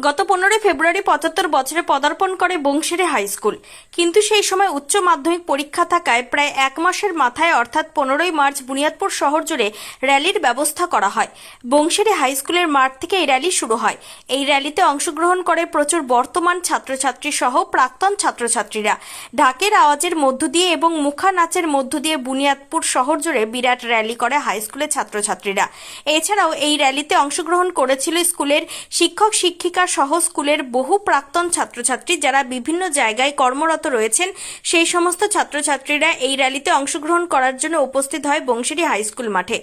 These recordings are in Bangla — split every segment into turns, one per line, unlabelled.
গত 15 ফেব্রুয়ারি 75 বছরে পদার্পণ করে বংশিয়ারি হাই স্কুল। কিন্তু সেই সময় উচ্চ মাধ্যমিক পরীক্ষা থাকায় প্রায় এক মাসের মাথায় অর্থাৎ 15 মার্চ বুনিয়াদপুর শহর জুড়ে র্যালির ব্যবস্থা করা হয়। বংশিয়ারি হাই স্কুলের মাঠ থেকে এই র্যালি শুরু হয়। এই র্যালিতে অংশগ্রহণ করে প্রচুর বর্তমান ছাত্রছাত্রী সহ প্রাক্তন ছাত্রছাত্রীরা। ঢাকের আওয়াজের মধ্য দিয়ে এবং মুখা নাচের মধ্য দিয়ে বুনিয়াদপুর শহর জুড়ে বিরাট র্যালি করে হাই স্কুলের ছাত্রছাত্রীরা। এছাড়াও এই র্যালিতে অংশগ্রহণ করেছিল স্কুলের শিক্ষক শিক্ষিকা সহ স্কুলের বহু প্রাক্তন ছাত্রছাত্রী যারা বিভিন্ন জায়গায় কর্মরত রয়েছেন। সেই সমস্ত ছাত্রছাত্রীরা এই র্যালিতে অংশগ্রহণ করার জন্য উপস্থিত হয় বংশিয়ারি হাই স্কুল মাঠে।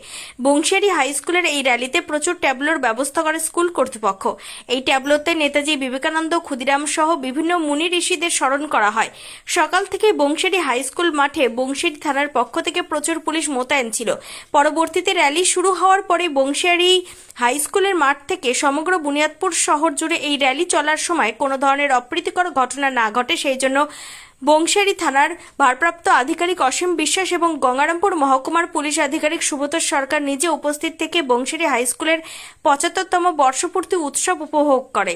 বংশিয়ারি হাই স্কুলের এই র্যালিতে প্রচুর ট্যাবলোর ব্যবস্থা করে স্কুল কর্তৃপক্ষ। এই ট্যাবলোতে নেতাজি বিবেকানন্দ, ক্ষুদিরাম সহ বিভিন্ন মুনি ঋষিদের স্মরণ করা হয়। সকাল থেকে বংশিয়ারি হাই স্কুল মাঠে বংশিয়ারি থানার পক্ষ থেকে প্রচুর পুলিশ মোতায়েন ছিল। পরবর্তীতে র্যালি শুরু হওয়ার পরে বংশিয়ারি হাই স্কুলের মাঠ থেকে সমগ্র বুনিয়াদপুর শহর জুড়ে এই র্যালি চলার সময় কোনো ধরনের অপ্রীতিকর ঘটনা না ঘটে সেই জন্য বংশিয়ারি থানার ভারপ্রাপ্ত আধিকারিক অসীম বিশ্বাস এবং গঙ্গারামপুর মহকুমার পুলিশ আধিকারিক সুব্রত সরকার নিজে উপস্থিত থেকে বংশিয়ারি হাই স্কুলের 75তম বর্ষপূর্তি উৎসব উপভোগ করে।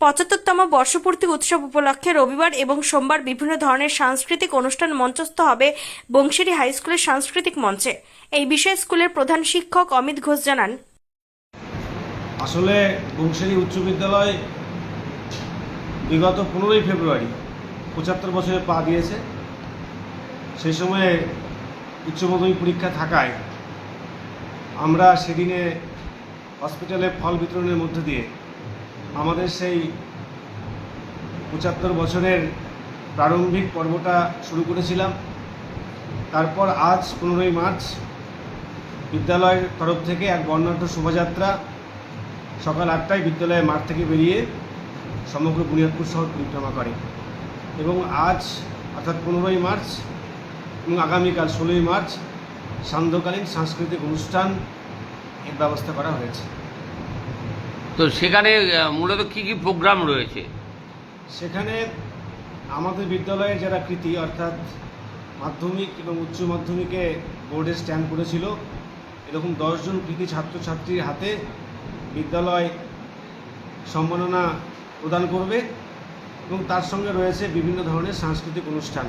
75তম বর্ষপূর্তি উৎসব উপলক্ষে রবিবার এবং সোমবার বিভিন্ন ধরনের সাংস্কৃতিক অনুষ্ঠান মঞ্চস্থ হবে বংশিয়ারি হাই স্কুলের সাংস্কৃতিক মঞ্চে। এই বিষয়ে স্কুলের প্রধান শিক্ষক অমিত ঘোষ জানান,
আসলে বংশিয়ারি উচ্চ বিদ্যালয় বিগত 15 ফেব্রুয়ারি 75 বছরে পা দিয়েছে। সেই সময়ে উচ্চ মাধ্যমিক পরীক্ষা থাকায় আমরা সেদিনে হসপিটালে ফল বিতরণের মধ্য দিয়ে আমাদের সেই 75 বছরের প্রারম্ভিক পর্বটা শুরু করেছিলাম। তারপর আজ 15 মার্চ বিদ্যালয়ের তরফ থেকে এক বর্ণাঢ্য শোভাযাত্রা সকাল 8টায় বিদ্যালয়ের মাঠ থেকে বেরিয়ে সমগ্র বুনিয়াদপুর শহর পরিক্রমা করে এবং আজ অর্থাৎ 15 মার্চ এবং আগামীকাল 16 মার্চ সান্ধ্যকালীন সাংস্কৃতিক অনুষ্ঠান এর ব্যবস্থা করা হয়েছে।
তো সেখানে মূলত কি কি প্রোগ্রাম রয়েছে?
সেখানে আমাদের বিদ্যালয়ের যারা কৃতী অর্থাৎ মাধ্যমিক এবং উচ্চ মাধ্যমিকে বোর্ডে স্ট্যান্ড করেছিল এরকম 10 জন কৃতী ছাত্রছাত্রীর হাতে বিদ্যালয় সম্মাননা প্রদান করবে এবং তার সঙ্গে রয়েছে বিভিন্ন ধরনের সাংস্কৃতিক অনুষ্ঠান।